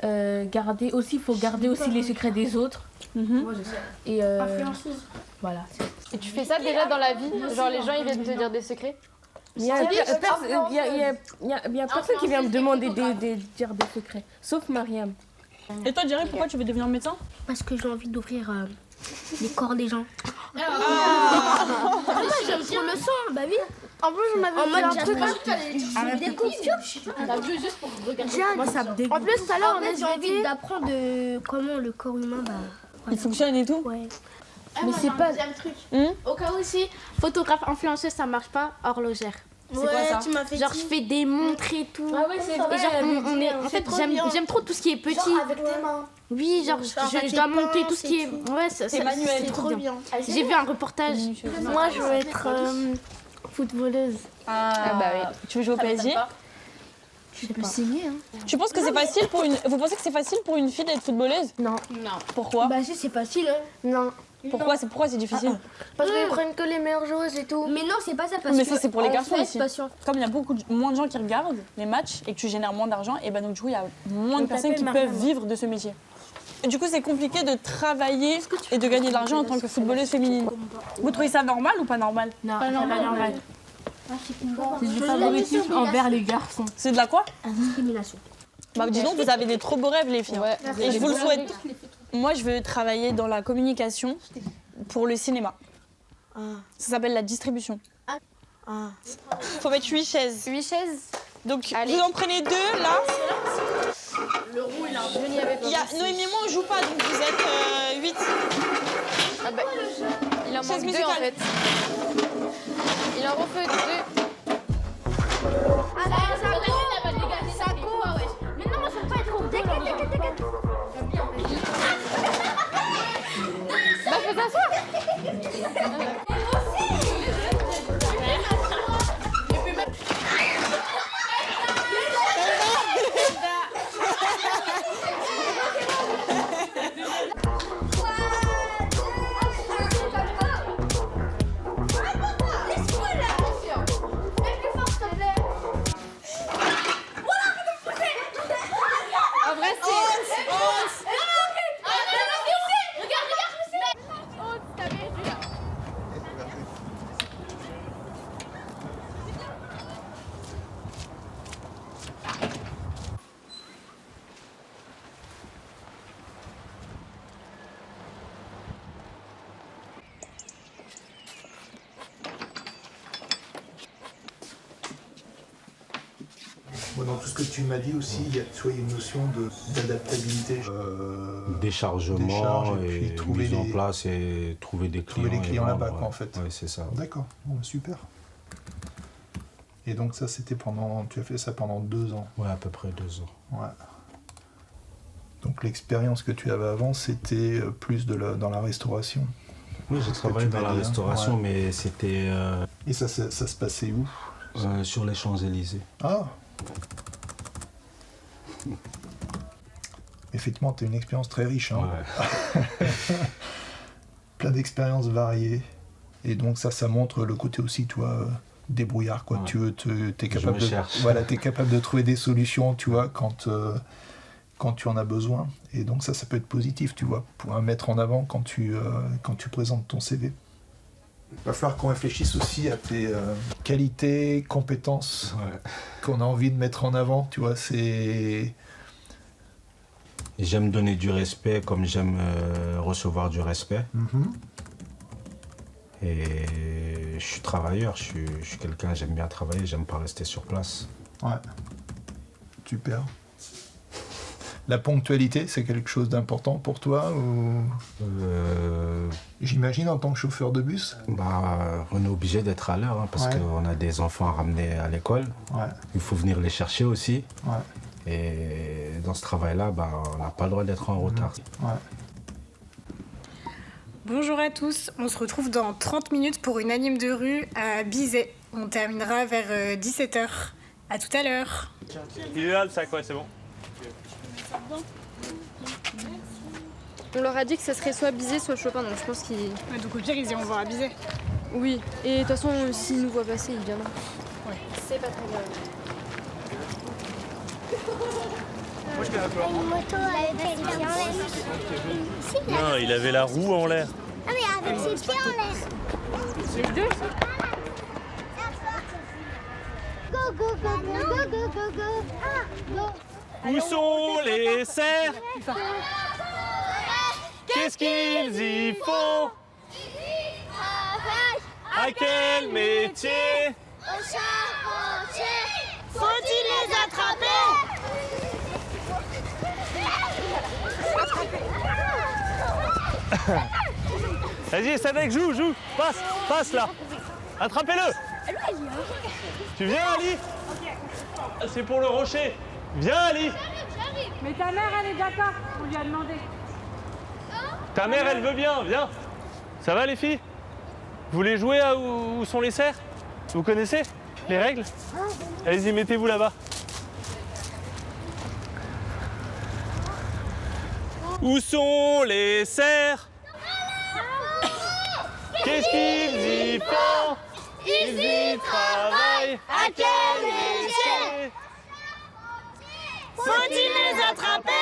Garder aussi, il faut garder aussi les secrets des autres. Moi, je sais. Et influenceuse. Voilà. Et tu fais ça déjà dans la vie? Genre les gens ils viennent te dire des secrets? Il y a personne qui vient me demander de dire des secrets, sauf Mariam. Et toi, Jerry, pourquoi tu veux devenir médecin? Parce que j'ai envie d'ouvrir les corps des gens. J'aime trop le sang, bah oui. En plus, on avait vu un truc des coupures. T'as vu juste pour regarder. Moi, ça me dégoûte. En plus, tout à l'heure, j'ai envie d'apprendre comment le corps humain il fonctionne et tout. Ouais. Mais c'est pas un truc. Au cas où si photographe influenceuse ça marche pas, horlogère. C'est quoi ça? Tu m'as fait genre je fais des montres et tout. Ah ouais, c'est vrai. Et genre en fait j'aime trop tout ce qui est petit. Genre avec tes mains. Oui, genre je dois monter tout ce qui est c'est manuel, c'est trop bien. J'ai vu un reportage. Moi je veux être footballeuse. Ah bah oui. Tu veux jouer au PSG? Je peux signer hein. Tu penses que c'est facile pour une Vous pensez que c'est facile pour une fille d'être footballeuse? Non. Pourquoi? Bah si c'est facile hein. Non. Pourquoi c'est difficile? Parce qu'ils prennent que les meilleures joueuses et tout. Mais non, c'est pas ça parce mais que ça c'est pour les garçons aussi. Passion. Comme il y a moins de gens qui regardent les matchs et que tu génères moins d'argent, et ben donc du coup il y a moins de personnes qui peuvent vivre de ce métier. Et du coup c'est compliqué de travailler et de gagner de l'argent en tant que footballeuse féminine. Vous trouvez ça normal ou pas normal? Non, pas normal. C'est du favoritisme envers les garçons. C'est de la quoi? Discrimination. Bah dis donc, vous avez des trop beaux rêves les filles. Ouais. Et je vous le souhaite. Moi je veux travailler dans la communication pour le cinéma. Ça s'appelle la distribution. Faut mettre 8 chaises. 8 chaises? Donc vous en prenez 2 là. Le rond il a un Je n'y avais pas. Noémie et moi on joue pas donc vous êtes 8. Ah bah, il en manque 2 en fait. Il en refait 2. Mais non, moi je veux pas être au T'inquiète. Bah fais t'asseoir. Dans tout ce que tu m'as dit aussi, il y a une notion d'adaptabilité. Déchargement et puis trouver mise en place et trouver des clients. Trouver les clients là-bas, ouais. quoi, en fait. Oui, c'est ça. D'accord, bon, super. Et donc ça, tu as fait ça pendant 2 ans. Ouais, à peu près 2 ans. Ouais. Donc l'expérience que tu avais avant, c'était plus dans la restauration. Oui, j'ai travaillé dans la restauration, mais c'était... Et ça se passait où? Sur les Champs-Élysées. Ah. Effectivement, tu as une expérience très riche. Hein. Ouais. Plein d'expériences variées. Et donc ça montre le côté aussi, toi, débrouillard, quoi. Ouais. T'es capable t'es capable de trouver des solutions, tu vois, quand tu en as besoin. Et donc ça peut être positif, tu vois, pour mettre en avant quand tu présentes ton CV. Il va falloir qu'on réfléchisse aussi à tes qualités, compétences qu'on a envie de mettre en avant, tu vois, J'aime donner du respect comme j'aime recevoir du respect. Et je suis travailleur, je suis quelqu'un, j'aime bien travailler, j'aime pas rester sur place. Ouais, super. La ponctualité, c'est quelque chose d'important pour toi ou... J'imagine en tant que chauffeur de bus. On est obligé d'être à l'heure parce qu'on a des enfants à ramener à l'école. Ouais. Il faut venir les chercher aussi. Ouais. Et dans ce travail-là, on n'a pas le droit d'être en retard. Ouais. Bonjour à tous, on se retrouve dans 30 minutes pour une anime de rue à Bizet. On terminera vers 17h. À tout à l'heure. Il est là le sac, ouais, c'est bon. On leur a dit que ça serait soit Bizet, soit Chopin, donc je pense qu'ils... Ouais, donc au pire, ils iront voir à Bizet. Oui, et de toute façon, s'ils nous voient passer, ils viendront. Ouais. C'est pas très grave. Moi, je viens à toi. Une moto avec ses pieds en l'air. Non, il avait la roue en l'air. Ah mais avec ses pieds en l'air. C'est deux. Go, go, go, go, go, go, go, go. Ah, go. Où sont les cerfs? Qu'est-ce qu'ils y font? À quel métier? Au charpentier. Faut-il les attraper? Vas-y, Sadek, joue, passe là. Attrapez-le. Tu viens, Ali? C'est pour le rocher. Viens, Ali. Mais ta mère, elle est d'accord, on lui a demandé. Ta mère, elle veut bien, viens. Ça va, les filles? Vous voulez jouer à où sont les cerfs? Vous connaissez les règles? Allez-y, mettez-vous là-bas. Où sont les cerfs? Qu'est-ce qu'ils y font? Ils y travaillent. À quel métier? Faut-il les attraper?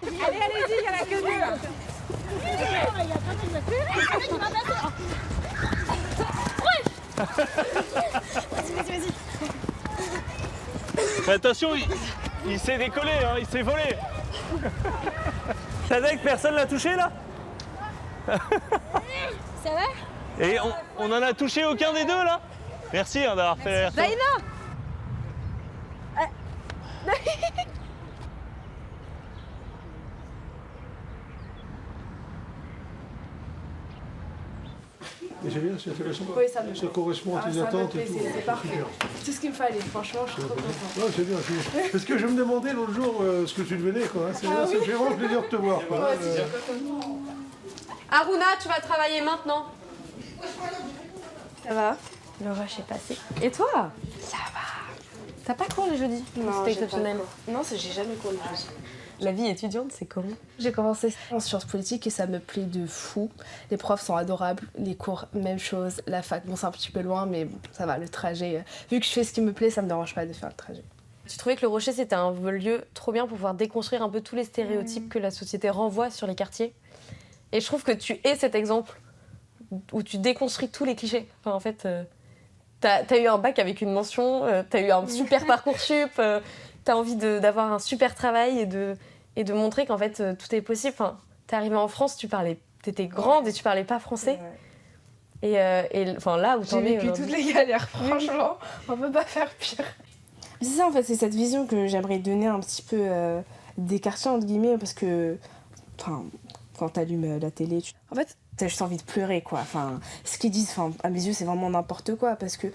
Allez, allez-y, il y en a que deux là. Vas-y. Mais attention, il s'est décollé, hein, il s'est volé. Sadek, personne l'a touché là? Ça va? Et on en a touché aucun des deux là? Merci d'avoir fait l'air. Zaina! C'est bien, c'est intéressant. Oui, ça correspond à tes attentes et tout. C'est parfait. C'est tout ce qu'il me fallait, franchement, je suis trop contente. Ouais, c'est bien. Parce que je me demandais l'autre jour ce que tu devenais, quoi. Ça me fait vraiment plaisir de te voir. Aruna, tu vas travailler maintenant. Ça va? Le rush est passé. Et toi? Ça va. T'as pas cours les jeudis? Non, c'était exceptionnel. Non, j'ai jamais cours les jeudis. La vie étudiante, c'est comment? J'ai commencé en sciences politiques et ça me plaît de fou. Les profs sont adorables, les cours, même chose. La fac, bon, c'est un petit peu loin, mais bon, ça va, le trajet. Vu que je fais ce qui me plaît, ça me dérange pas de faire le trajet. Tu trouvais que le Rocher, c'était un lieu trop bien pour pouvoir déconstruire un peu tous les stéréotypes que la société renvoie sur les quartiers. Et je trouve que tu es cet exemple où tu déconstruis tous les clichés. Enfin, en fait, t'as eu un bac avec une mention, t'as eu un super Parcoursup, t'as envie d'avoir un super travail et de montrer qu'en fait, tout est possible. Enfin, t'es arrivée en France, t'étais grande et tu parlais pas français. Et enfin, là où t'en es... J'ai vécu toutes les galères, franchement. On peut pas faire pire. C'est ça en fait, c'est cette vision que j'aimerais donner un petit peu des quartiers entre guillemets, parce que quand t'allumes la télé, en fait t'as juste envie de pleurer quoi. Enfin, ce qu'ils disent, à mes yeux c'est vraiment n'importe quoi, parce que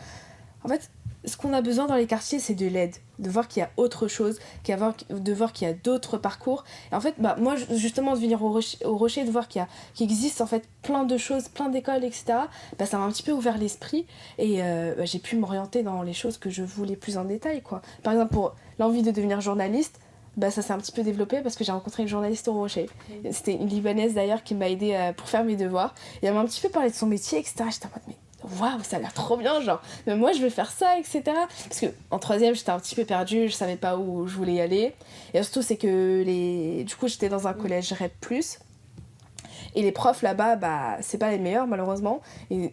en fait ce qu'on a besoin dans les quartiers, c'est de l'aide, de voir qu'il y a autre chose, de voir qu'il y a d'autres parcours. Et en fait, moi, justement, de venir au Rocher, de voir qu'il existe en fait plein de choses, plein d'écoles, etc., ça m'a un petit peu ouvert l'esprit et j'ai pu m'orienter dans les choses que je voulais plus en détail, quoi. Par exemple, pour l'envie de devenir journaliste, ça s'est un petit peu développé parce que j'ai rencontré une journaliste au Rocher. C'était une Libanaise d'ailleurs qui m'a aidée pour faire mes devoirs. Et elle m'a un petit peu parlé de son métier, etc. J'étais en mode, mais waouh, ça a l'air trop bien, genre, mais moi je veux faire ça, etc. Parce qu'en troisième, j'étais un petit peu perdue, je savais pas où je voulais y aller. Et surtout, c'est que du coup, j'étais dans un collège REP+. Et les profs là-bas, c'est pas les meilleurs, malheureusement. Ils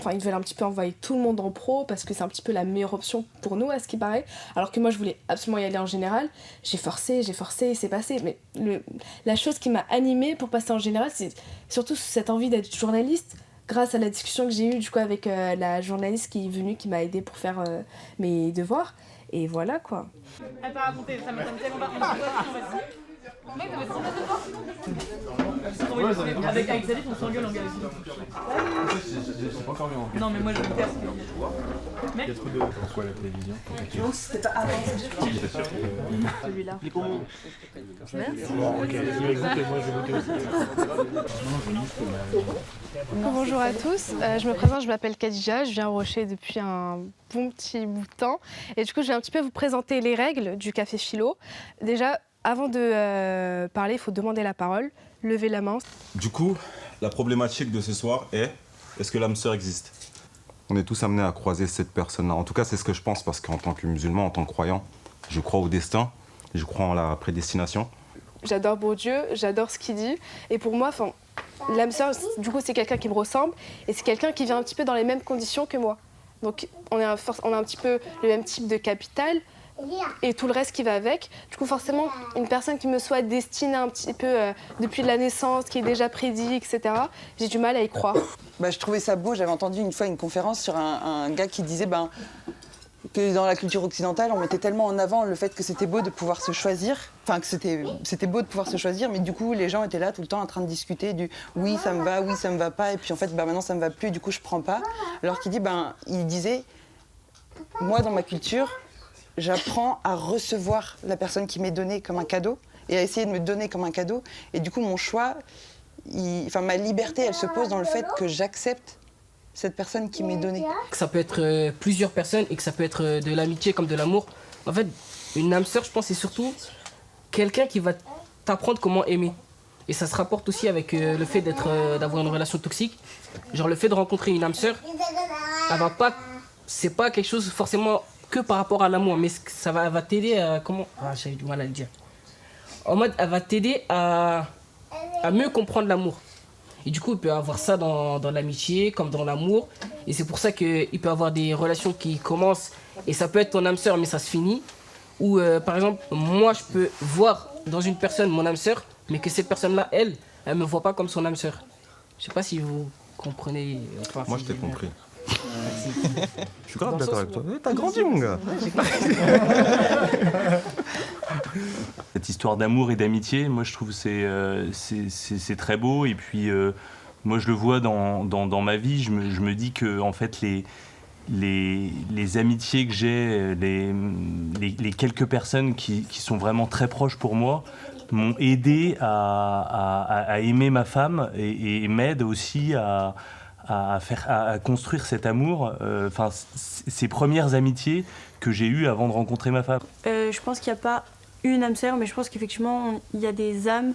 veulent un petit peu envoyer tout le monde en pro parce que c'est un petit peu la meilleure option pour nous, à ce qui paraît. Alors que moi, je voulais absolument y aller en général. J'ai forcé, et c'est passé. Mais la chose qui m'a animée pour passer en général, c'est surtout cette envie d'être journaliste. Grâce à la discussion que j'ai eue du coup avec la journaliste qui est venue, qui m'a aidée pour faire mes devoirs. Et voilà quoi. Elle t'a raconté, ça m'étonne tellement pas. Mec, t'avais 39 devoirs. Avec Salif, on s'engueule en gars aussi. J'ai pas encore vu en fait. Non, mais moi je me perds. Il y a trop de. On soit à la télévision. Non, c'était pas avant. Celui-là. Les poumons. Merci. Ok, je vais goûter, moi je vais goûter aussi. Bonjour à tous, je me présente, je m'appelle Khadija, je viens au Rocher depuis un bon petit bout de temps. Et du coup, je vais un petit peu vous présenter les règles du café philo. Déjà, avant de parler, il faut demander la parole, lever la main. Du coup, la problématique de ce soir est, est-ce que l'âme sœur existe? On est tous amenés à croiser cette personne-là. En tout cas, c'est ce que je pense, parce qu'en tant que musulman, en tant que croyant, je crois au destin, je crois en la prédestination. J'adore Bourdieu, j'adore ce qu'il dit. Et pour moi, l'âme sœur, du coup, c'est quelqu'un qui me ressemble et c'est quelqu'un qui vient un petit peu dans les mêmes conditions que moi. Donc, on a un petit peu le même type de capital et tout le reste qui va avec. Du coup, forcément, une personne qui me soit destinée un petit peu depuis la naissance, qui est déjà prédit, etc., j'ai du mal à y croire. Je trouvais ça beau. J'avais entendu une fois une conférence sur un gars qui disait que dans la culture occidentale, on mettait tellement en avant le fait que c'était beau de pouvoir se choisir, que c'était beau de pouvoir se choisir, mais du coup, les gens étaient là tout le temps en train de discuter du « oui, ça me va, oui, ça me va pas », et puis en fait, maintenant, ça me va plus, et du coup, je prends pas. Alors qu'il disait « moi, dans ma culture, j'apprends à recevoir la personne qui m'est donnée comme un cadeau, et à essayer de me donner comme un cadeau, et du coup, mon choix, ma liberté, elle se pose dans le fait que j'accepte cette personne qui m'est donnée. Que ça peut être plusieurs personnes et que ça peut être de l'amitié comme de l'amour. En fait, une âme sœur, je pense, c'est surtout quelqu'un qui va t'apprendre comment aimer. Et ça se rapporte aussi avec le fait d'avoir une relation toxique. Genre le fait de rencontrer une âme sœur, c'est pas quelque chose forcément que par rapport à l'amour, mais ça va t'aider à... j'ai du mal à le dire. En mode, elle va t'aider à mieux comprendre l'amour. Et du coup, il peut avoir ça dans l'amitié comme dans l'amour. Et c'est pour ça qu'il peut avoir des relations qui commencent et ça peut être ton âme sœur, mais ça se finit. Ou par exemple, moi, je peux voir dans une personne mon âme sœur, mais que cette personne-là, elle me voit pas comme son âme sœur. Je sais pas si vous comprenez. Moi, je t'ai compris. Je suis grave d'accord avec toi. T'as grandi, mon gars. Cette histoire d'amour et d'amitié, moi je trouve que c'est très beau. Et puis moi je le vois dans ma vie, je me dis que en fait les amitiés que j'ai, les quelques personnes qui sont vraiment très proches pour moi, m'ont aidé à aimer ma femme et m'aident aussi à construire cet amour, ces premières amitiés que j'ai eues avant de rencontrer ma femme. Je pense qu'il n'y a pas une âme sœur, mais je pense qu'effectivement, il y a des âmes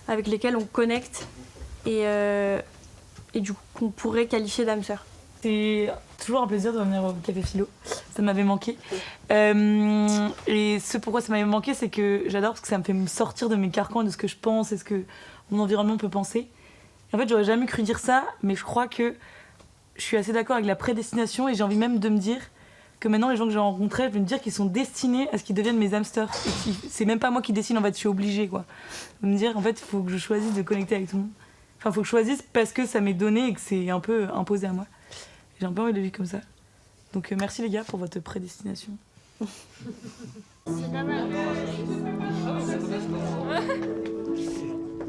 avec lesquelles on connecte et du coup, qu'on pourrait qualifier d'âme sœur. C'est toujours un plaisir de revenir au Café Philo, ça m'avait manqué. Et ce pourquoi ça m'avait manqué, c'est que j'adore parce que ça me fait me sortir de mes carcans, de ce que je pense et ce que mon environnement peut penser. En fait, j'aurais jamais cru dire ça, mais je crois que je suis assez d'accord avec la prédestination et j'ai envie même de me dire que maintenant, les gens que j'ai rencontrés, je vais me dire qu'ils sont destinés à ce qu'ils deviennent mes hamsters. Et c'est même pas moi qui décide, en fait, je suis obligée, quoi. De me dire, en fait, il faut que je choisisse de connecter avec tout le monde. Enfin, il faut que je choisisse parce que ça m'est donné et que c'est un peu imposé à moi. J'ai un peu envie de vivre comme ça. Donc, merci les gars pour votre prédestination. C'est pas mal.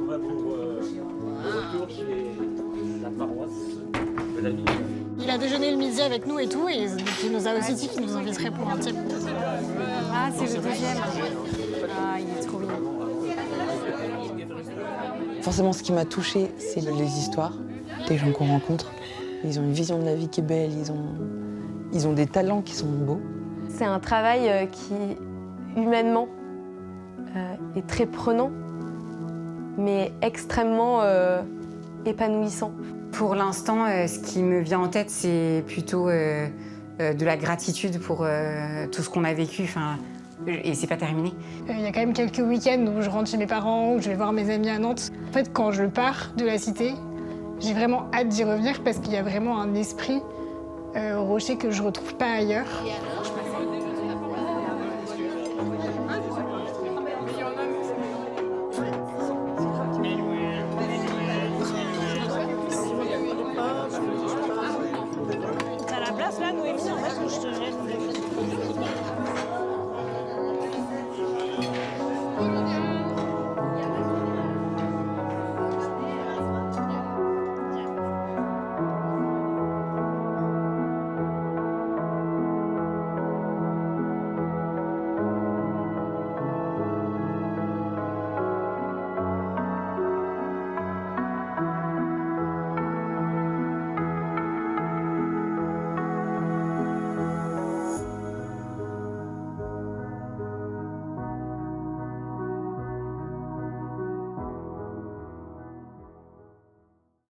On va pour retour chez la paroisse de la ville. Il a déjeuné le midi avec nous et tout, et il nous a aussi dit qu'il nous inviterait pour un type. Ah, c'est le deuxième. Ah, il est trop bien. Forcément, ce qui m'a touchée, c'est les histoires des gens qu'on rencontre. Ils ont une vision de la vie qui est belle, ils ont des talents qui sont beaux. C'est un travail qui, humainement, est très prenant, mais extrêmement épanouissant. Pour l'instant, ce qui me vient en tête, c'est plutôt de la gratitude pour tout ce qu'on a vécu. Et c'est pas terminé. Il y a quand même quelques week-ends où je rentre chez mes parents, où je vais voir mes amis à Nantes. En fait, quand je pars de la cité, j'ai vraiment hâte d'y revenir parce qu'il y a vraiment un esprit au Rocher que je retrouve pas ailleurs. T'as la place là, Noémie, en fait, où je te jette.